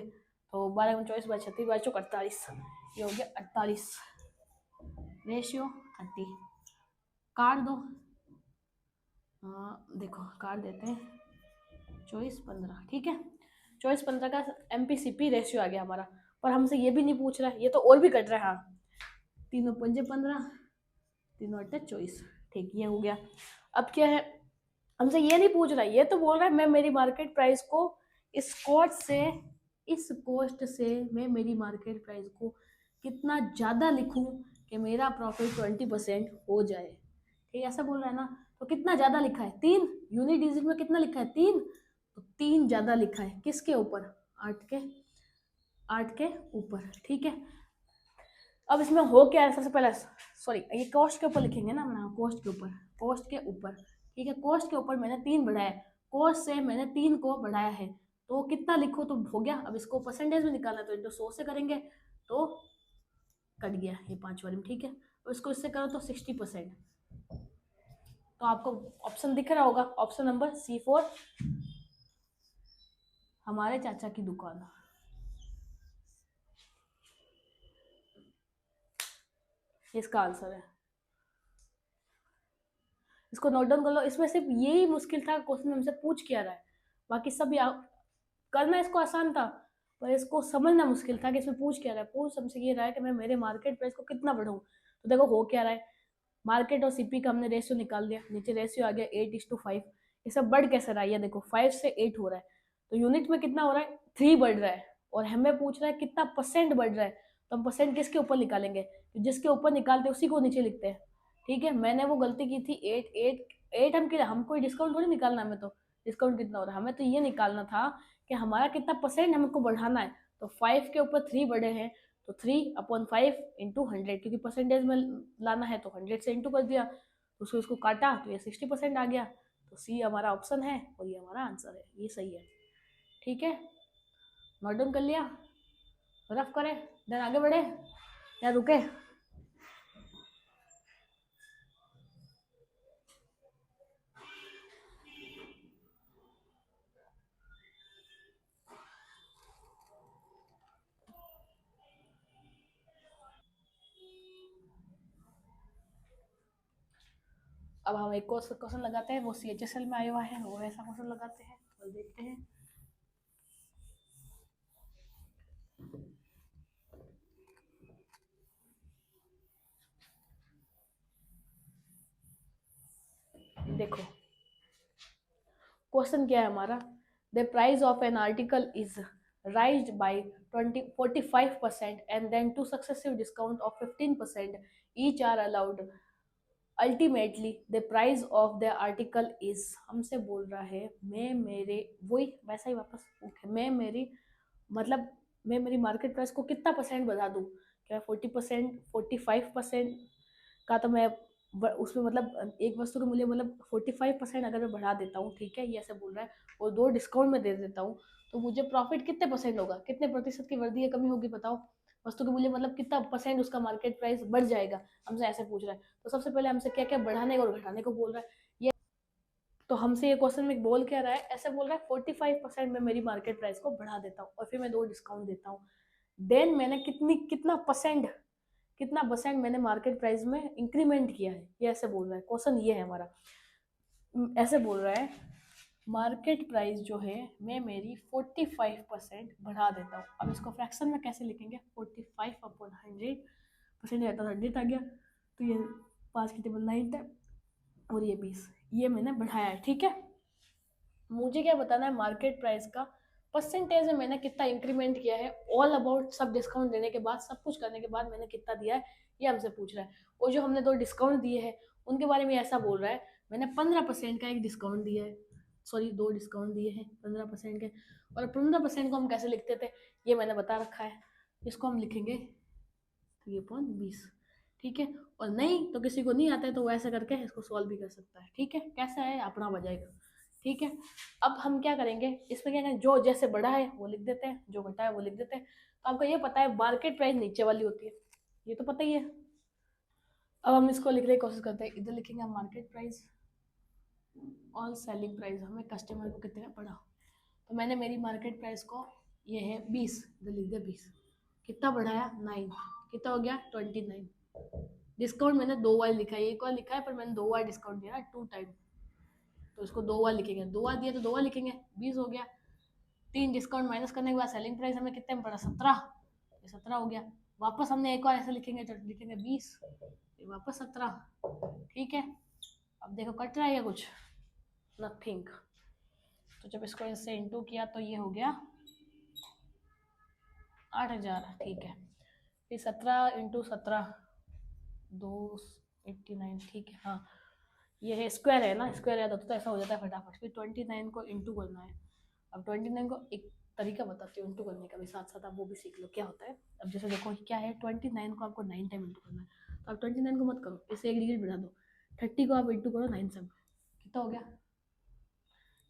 तो 12 24 बार 36 बार 48, ये हो गया 48, रेशियो 30, काट दो, देखो काट देते हैं 24-15, ठीक है, 24-15 का MPCP रेशियो आ गया हमारा। पर हमसे ये भी नहीं पूछ रहा है, ये तो और भी कट रहा है। हाँ, 3 × 5 = 15, 3 × 8 = 24, ठीक, ये हो गया। अब क्या है, हमसे ये नहीं पूछ रहा है, ये तो बोल रहा है मैं मेरी मार्केट प्राइस को इस कॉस्ट से मैं मेरी मार्केट प्राइस को कितना ज़्यादा लिखूं कि मेरा प्रॉफिट 20% हो जाए, ठीक, ऐसा बोल रहा है ना। तो कितना ज़्यादा लिखा है, 3 यूनिट डिजिट में कितना लिखा है, 3, तो 3 ज़्यादा लिखा है किसके ऊपर, 8 के, 8 के ऊपर, ठीक है। अब इसमें हो क्या है, सबसे पहले सॉरी ये कॉस्ट के ऊपर लिखेंगे ना, अपना कॉस्ट के ऊपर, कॉस्ट के ऊपर, ठीक है। कॉस्ट के ऊपर मैंने 3 बढ़ाया, कॉस्ट से मैंने 3 को बढ़ाया है, तो कितना लिखो तो हो गया। अब इसको परसेंटेज में निकालना तो इंटू 100 से करेंगे, तो कट गया ये 5 वाले में, ठीक है। और इसको इससे करो तो 60%। तो आपको ऑप्शन दिख रहा होगा, ऑप्शन नंबर C4 हमारे चाचा की दुकान, इसका आंसर है। इसको नोट डाउन कर लो। इसमें सिर्फ यही मुश्किल था, क्वेश्चन हमसे पूछ क्या रहा है, बाकी सब करना इसको आसान था, पर इसको समझना मुश्किल था कि इसमें पूछ क्या रहा है। पूछ हमसे ये रहा है कि मैं मेरे मार्केट प्राइस को कितना बढ़ाऊं। तो देखो हो क्या रहा है, मार्केट और सीपी का हमने रेशियो निकाल दिया, नीचे रेशियो आ गया 8:5। ये सब बढ़ कैसे रहा है, ये देखो 5 से 8 हो रहा है, तो यूनिट में कितना हो रहा है, 3 बढ़ रहा है। और हमें पूछ रहा है कितना परसेंट बढ़ रहा है, तो हम परसेंट किसके ऊपर निकालेंगे, तो जिसके ऊपर निकालते हैं उसी को नीचे लिखते हैं, ठीक है। मैंने वो गलती की थी, 8 हम कोई डिस्काउंट थोड़ी निकालना, हमें तो डिस्काउंट कितना हो रहा है, हमें तो ये निकालना था कि हमारा कितना परसेंट हमको बढ़ाना है। तो 5 के ऊपर 3 बढ़े हैं, तो 3/5 इंटू 100, क्योंकि परसेंटेज में लाना है तो 100 से इंटू कर दिया, तो उसको इसको काटा तो ये 60% आ गया। तो सी हमारा ऑप्शन है और ये हमारा आंसर है, ये सही है, ठीक है। नोट डाउन कर लिया, रफ करें देन आगे बढ़े या रुके। अब हम एक और क्वेश्चन लगाते हैं, वो CHSL में आया हुआ है, वो ऐसा क्वेश्चन लगाते हैं और देखते हैं। देखो क्वेश्चन क्या है हमारा, the price of an article is raised by 45% and then 2 successive discount of 15% each are allowed, ultimately the price of the article is. हमसे बोल रहा है मैं मेरे, वही वैसा ही वापस मैं मेरी, मतलब मैं मेरी मार्केट प्राइस को कितना परसेंट बढ़ा दूँ, क्या 40%, 45% का, तो मैं उसमें मतलब एक वस्तु के मूल्य मतलब 45% अगर मैं बढ़ा देता हूँ, ठीक है, ये ऐसे बोल रहा है, और 2 डिस्काउंट में दे देता हूँ, तो मुझे प्रॉफिट कितने परसेंट होगा, कितने प्रतिशत की वृद्धि या कमी होगी बताओ। वस्तु के मूल्य मतलब कितना परसेंट उसका मार्केट प्राइस बढ़ जाएगा, हमसे ऐसे पूछ रहा है। तो सबसे पहले हमसे क्या क्या बढ़ाने और घटाने को बोल रहा है ये, तो हमसे ये क्वेश्चन में बोल क्या रहा है, ऐसे बोल रहा है 45% में मेरी मार्केट प्राइस को बढ़ा देता हूँ और फिर मैं 2 डिस्काउंट देता हूँ, देन मैंने कितना परसेंट मैंने मार्केट प्राइस में इंक्रीमेंट किया है, ये ऐसे बोल रहा है। क्वेश्चन ये है हमारा, ऐसे बोल रहा है मार्केट प्राइस जो है मैं मेरी 45% बढ़ा देता हूँ। अब इसको फ्रैक्शन में कैसे लिखेंगे, 45/100, परसेंट रहता था 100 आ गया, तो ये 5 की टेबल 9 था और ये 20, ये मैंने बढ़ाया है, ठीक है। मुझे क्या बताना है, मार्केट प्राइस का परसेंटेज में मैंने कितना इंक्रीमेंट किया है, ऑल अबाउट सब डिस्काउंट देने के बाद, सब कुछ करने के बाद मैंने कितना दिया है, ये हमसे पूछ रहा है। और जो हमने 2 डिस्काउंट दिए हैं उनके बारे में ऐसा बोल रहा है मैंने 15% का एक डिस्काउंट दिया है, सॉरी 2 डिस्काउंट दिए हैं 15% के। और 15% को हम कैसे लिखते थे ये मैंने बता रखा है, इसको हम लिखेंगे 3/20, ठीक है। और नहीं तो किसी को नहीं आता है तो वो ऐसे करके इसको सॉल्व भी कर सकता है, ठीक है। कैसा है अपना बजाएगा, ठीक है। अब हम क्या करेंगे, इसमें क्या करेंगे, जो जैसे बढ़ा है वो लिख देते हैं, जो घटा है वो लिख देते हैं। तो आपको ये पता है मार्केट प्राइस नीचे वाली होती है, ये तो पता ही है। अब हम इसको लिखने की कोशिश करते हैं, इधर लिखेंगे हम market price all selling price, हमें कस्टमर को कितने पड़ा, तो मैंने मेरी मार्केट प्राइस को, ये है 20, इधर लिख दिया 20, कितना बढ़ाया 9, कितना हो गया 29। डिस्काउंट मैंने 2 बार लिखा है, एक बार लिखा है पर मैंने 2 बार डिस्काउंट दिया ना, 2 टाइम, तो इसको 2 बार लिखेंगे, 2 बार दिया तो 2 बार लिखेंगे, 20 हो गया। 3 डिस्काउंट माइनस करने के बाद सेलिंग प्राइस हमें कितने में पड़ा, 17, ये 17 हो गया। वापस हमने एक और ऐसे लिखेंगे तो लिखेंगे 20, ये वापस 17, ठीक है। अब देखो कट रहा है या कुछ, नथिंग। तो जब इसको इससे इंटू किया तो ये हो गया 8,000, ठीक है। फिर 17 × 17 289, ठीक है। हाँ ये है स्क्वायर है ना, स्क्वायर याद होता तो ऐसा हो जाता है फटाफट। फिर 29 को इंटू करना है, अब 29 को तरीका बताती हूँ इंटू करने का भी, साथ साथ आप वो भी सीख लो क्या होता है। अब जैसे देखो क्या है, 29 को आपको 9 टाइम इंटू करना है, तो आप 29 को मत करो, इसे एक डिजिट बढ़ा दो, 30 को आप इंटू करो 9 से, कितना हो गया।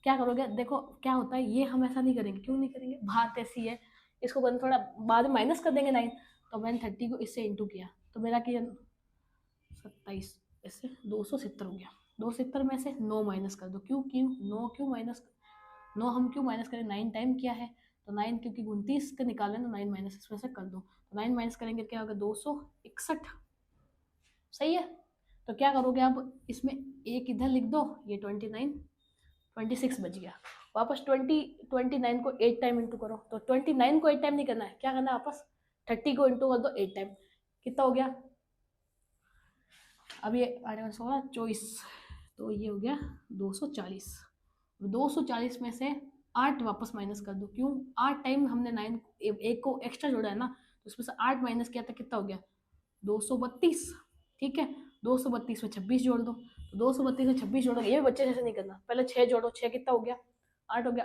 क्या करोगे, देखो क्या होता है, ये हम ऐसा नहीं करेंगे, क्यों नहीं करेंगे, बात ऐसी है, इसको करना थोड़ा बाद में माइनस कर देंगे 9, तो मैंने 30 को इससे इंटू किया, तो मेरा किया 27, इससे 270 हो गया। 270 में से 9 माइनस कर दो, क्यों क्यों 9 क्यों माइनस, 9 हम क्यों माइनस करें, 9 टाइम किया है, तो 9 क्योंकि 29 का निकालें तो 9 माइनस इसमें से कर दो, तो 9 माइनस करेंगे क्या होगा, 261, सही है। तो क्या करोगे आप, इसमें एक इधर लिख दो, ये 29, 26 बच गया, वापस 29 को 8 टाइम इंटू करो, तो 29 को 8 टाइम नहीं करना है, क्या करना है वापस 30 को इंटू कर दो 8 टाइम, कितना हो गया, अब ये 8 16 24, तो ये हो गया 240। 240 में से 8 वापस माइनस कर दो, क्यों 8 टाइम हमने 9 एक को एक्स्ट्रा जोड़ा है ना, तो उसमें से 8 माइनस किया था, कितना हो गया 232, ठीक है। 232 में 26 जोड़ दो, तो 232 में 26 जोड़ोगे, ये भी बच्चे जैसे नहीं करना, पहले 6 जोड़ो, 6 कितना हो गया 8 हो गया,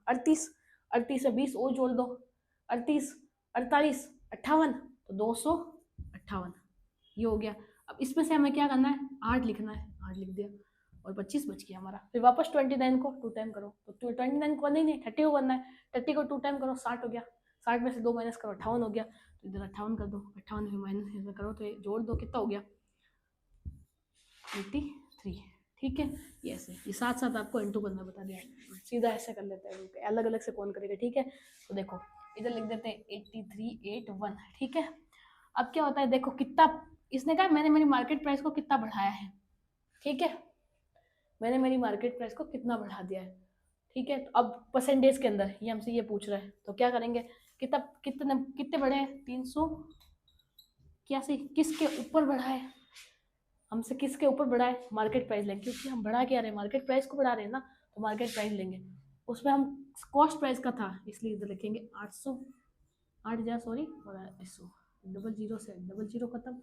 38, 38 में 20 और जोड़ दो, 38 48 58, तो 258, ये हो गया। अब इसमें से हमें क्या करना है, 8 लिखना है, 8 लिख दिया, और 25 बच गया हमारा। फिर वापस 29 को 2 टाइम करो, तो 29 को नहीं 30 को करना है, 30 को 2 टाइम करो, 60 हो गया, 60 में से 2 माइनस करो 58 हो गया, तो इधर 58 कर दो, 58 में माइनस इधर करो, तो ये जोड़ दो, कितना हो गया 83, ठीक है। ये ऐसे, ये साथ साथ आपको इंटू करना बता दिया, सीधा ऐसे कर लेते हैं, अलग अलग से कौन करेगा, ठीक है। तो देखो इधर लिख देते हैं 8381, ठीक है। अब क्या होता है, देखो कितना इसने कहा, मैंने मेरी मार्केट प्राइस को कितना बढ़ाया है, ठीक है, मैंने मेरी मार्केट प्राइस को कितना बढ़ा दिया है, ठीक है। तो अब परसेंटेज के अंदर ये हमसे ये पूछ रहा है, तो क्या करेंगे, कितना कितने कितने बढ़े हैं, 381, किसके ऊपर बढ़ा है, हमसे किसके ऊपर बढ़ा है, मार्केट प्राइस लेंगे, क्योंकि हम बढ़ा क्या रहे हैं, मार्केट प्राइस को बढ़ा रहे हैं ना, तो मार्केट प्राइस लेंगे, उसमें हम कॉस्ट प्राइस का था, इसलिए इधर लिखेंगे 800, 8000 सॉरी, और 800, डबल जीरो से डबल जीरो खत्म,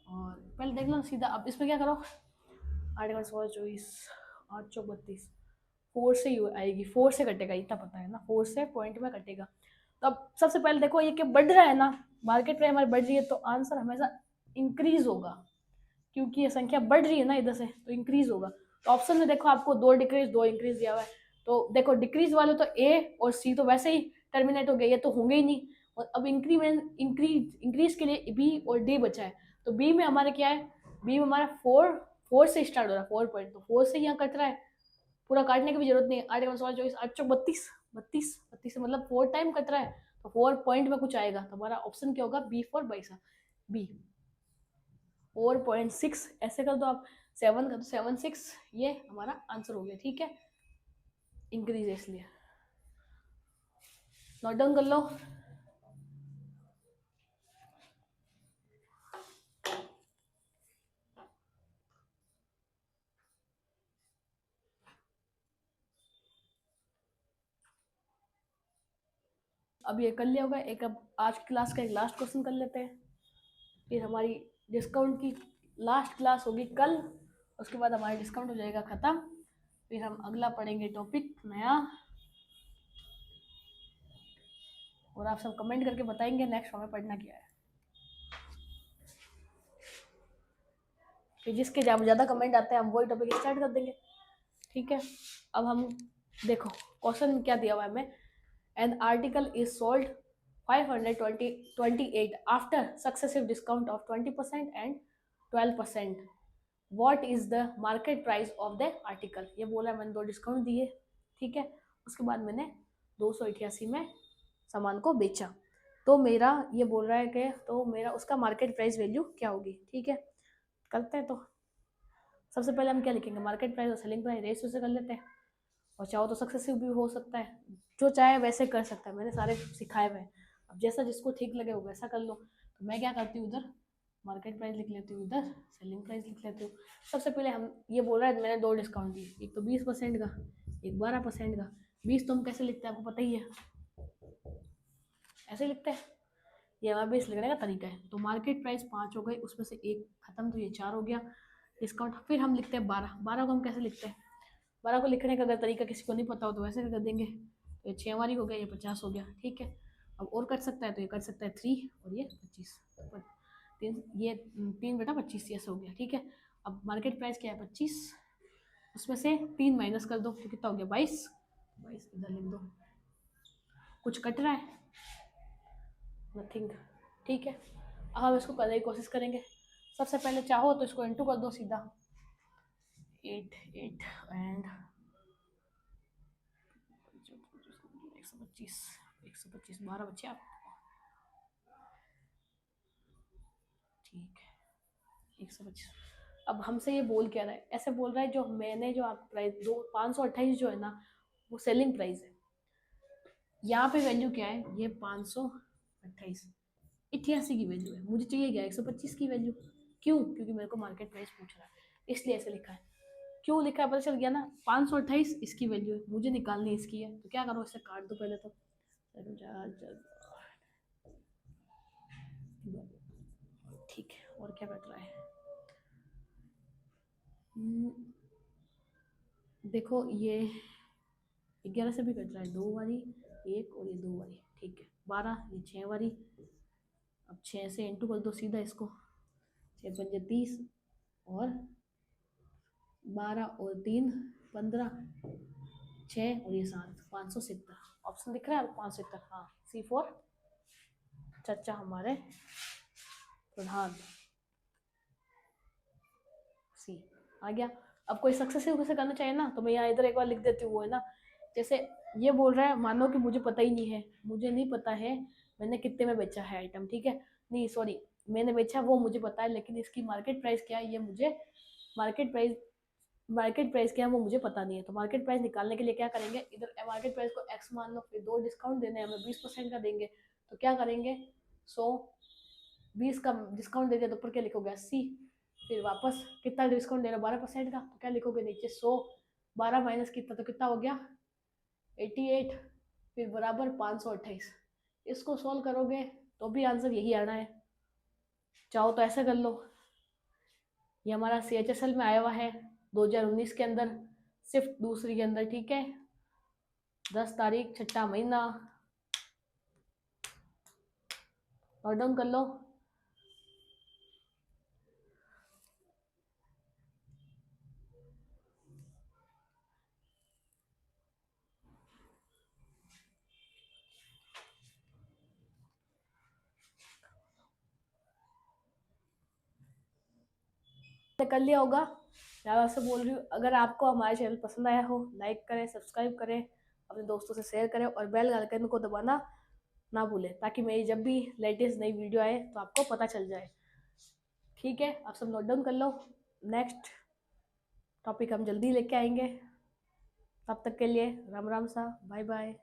और पहले देख लो सीधा। अब इसमें क्या करो, 8 16 24 832, 4 से ही आएगी, 4 से कटेगा, इतना पता है ना, 4 से पॉइंट में कटेगा। तो अब सबसे पहले देखो ये क्या बढ़ रहा है ना, मार्केट प्राइस हमारी बढ़ रही है, तो आंसर हमेशा इंक्रीज होगा, क्योंकि ये संख्या बढ़ रही है ना इधर से, तो इंक्रीज होगा। तो ऑप्शन में देखो आपको 2 डिक्रीज 2 इंक्रीज दिया हुआ है, तो देखो डिक्रीज वाले तो ए और सी तो वैसे ही टर्मिनेट हो गए, ये तो होंगे ही नहीं, और अब इंक्रीज के लिए बी और डी बचा है, तो बी में हमारे क्या है, बी में हमारा 4 से स्टार्ट हो रहा है, 4 पॉइंट, तो 4 से यहाँ कट रहा है, पूरा काटने की भी जरूरत नहीं है, 8 16 24 8 चौक 32 32 32 से मतलब 4 टाइम कट रहा है, तो 4 पॉइंट में कुछ आएगा, तो हमारा ऑप्शन क्या होगा, बी फॉर बाईसा, बी 4.6, ऐसे कर दो आप, 7 कर दो 7 6, ये हमारा आंसर हो गया, ठीक है, इंक्रीज है इसलिए, नोट डाउन कर लो। अब ये कर लिया होगा एक, अब आज की क्लास का एक लास्ट क्वेश्चन कर लेते हैं, फिर हमारी डिस्काउंट की लास्ट क्लास होगी कल, उसके बाद हमारा डिस्काउंट हो जाएगा ख़त्म, फिर हम अगला पढ़ेंगे टॉपिक नया, और आप सब कमेंट करके बताएंगे नेक्स्ट हमें पढ़ना क्या है, फिर जिसके ज़्यादा कमेंट आते हैं हम वही टॉपिक स्टार्ट कर देंगे, ठीक है। अब हम देखो क्वेश्चन क्या दिया हुआ है हमें, N article is sold 528 after successive discount of 20% and 12%, what is the market price of the article, ये बोला है, मैंने 2 डिस्काउंट दिए, ठीक है, उसके बाद मैंने 288 में सामान को बेचा, तो मेरा ये बोल रहा है कि तो मेरा उसका मार्केट प्राइस वैल्यू क्या होगी, ठीक है, करते हैं। तो सबसे पहले हम क्या लिखेंगे, मार्केट प्राइस और सेलिंग प्राइस रेशियो से कर लेते हैं, और चाहो तो सक्सेसिव भी हो सकता है, जो चाहे वैसे कर सकता है, मैंने सारे सिखाए हुए हैं, अब जैसा जिसको ठीक लगे वो वैसा कर लो। तो मैं क्या करती हूँ, उधर मार्केट प्राइस लिख लेती हूँ, इधर सेलिंग प्राइस लिख लेती हूँ। सबसे पहले हम ये बोल रहा है, मैंने 2 डिस्काउंट दिए, एक तो 20% का, एक 12% का। 20 तो हम कैसे लिखते हैं आपको पता ही है, ऐसे लिखते हैं, ये हमारा 20 लिखने का तरीका है। तो मार्केट प्राइस 5 हो गई, उसमें से एक खत्म, तो ये 4 हो गया डिस्काउंट। फिर हम लिखते हैं 12 को हम कैसे लिखते हैं, 12 को लिखने का अगर तरीका किसी को नहीं पता हो तो वैसे कर देंगे, ये 6 वाली हो गया, ये 50 हो गया, ठीक है। अब और कट सकता है तो ये कट सकता है 3 और ये 25, ये 3 बटा 25 ऐसा हो गया, ठीक है। अब मार्केट प्राइस क्या है 25, उसमें से 3 माइनस कर दो तो कितना हो गया 22, 22 इधर लिख दो। कुछ कट रहा है? नथिंग, ठीक है। अब हम इसको करने की कोशिश करेंगे। सबसे पहले चाहो तो इसको इंटू कर दो सीधा, 8 8 एंड 125, 125 12 बचे आप, ठीक है 125। अब हमसे ये बोल क्या रहा है, ऐसे बोल रहा है जो मैंने जो आप प्राइस 528 जो है ना वो सेलिंग प्राइस है। यहाँ पे वैल्यू क्या है, ये 528 88 की वैल्यू है, मुझे चाहिए क्या 125 की वैल्यू। क्यों? क्योंकि मेरे को मार्केट प्राइस पूछ रहा है, इसलिए ऐसे लिखा है। क्यों लिखा है पता चल गया ना, 528 इसकी वैल्यू है, मुझे निकालनी इसकी है, तो क्या करो इसे काट दो पहले तो। ठीक है, और क्या बच रहा है, देखो ये 11 से भी कट रहा है, 2 वाली 1 और ये 2 वाली, ठीक है 12, ये 6 वाली। अब 6 से इंटू कर दो सीधा इसको, 6 पंजे 30 और 12 और 3 15, 6 और ये 7, 570 ऑप्शन दिख रहा है 570, हाँ C4 चचा हमारे प्रधान, सी आ गया। अब कोई सक्सेसिव कैसे करना चाहिए ना, तो मैं यहाँ इधर एक बार लिख देती हूँ, वो है ना जैसे ये बोल रहा है, मानो कि मुझे पता ही नहीं है, मुझे नहीं पता है मैंने कितने में बेचा है आइटम, ठीक है, नहीं सॉरी मैंने बेचा वो मुझे पता है, लेकिन इसकी मार्केट प्राइस क्या है ये मुझे मार्केट प्राइस क्या है वो मुझे पता नहीं है। तो मार्केट प्राइस निकालने के लिए क्या करेंगे, इधर मार्केट प्राइस को एक्स मान लो, फिर 2 डिस्काउंट देने हमें 20% का देंगे, तो क्या करेंगे 120 का डिस्काउंट दे दिया तो ऊपर क्या लिखोगे 80, फिर वापस कितना डिस्काउंट दे रहा 12% का, तो क्या लिखोगे नीचे 100, 12 माइनस कितना तो कितना हो गया 88, फिर बराबर 528। इसको सोल्व करोगे तो भी आंसर यही आना है, चाहो तो ऐसे कर लो। ये हमारा CHSL में आया हुआ है 2019 के अंदर, सिर्फ दूसरी के अंदर, ठीक है 10 तारीख 6वां महीना, नोट डाउन कर लो। कर लिया होगा, मैं आपसे बोल रही हूँ, अगर आपको हमारा चैनल पसंद आया हो लाइक करें, सब्सक्राइब करें, अपने दोस्तों से शेयर करें और बेल आइकन को दबाना ना भूलें, ताकि मेरी जब भी लेटेस्ट नई वीडियो आए तो आपको पता चल जाए, ठीक है। आप सब नोट डाउन कर लो, नेक्स्ट टॉपिक हम जल्दी लेके आएंगे, तब तक के लिए राम राम सा, बाय बाय।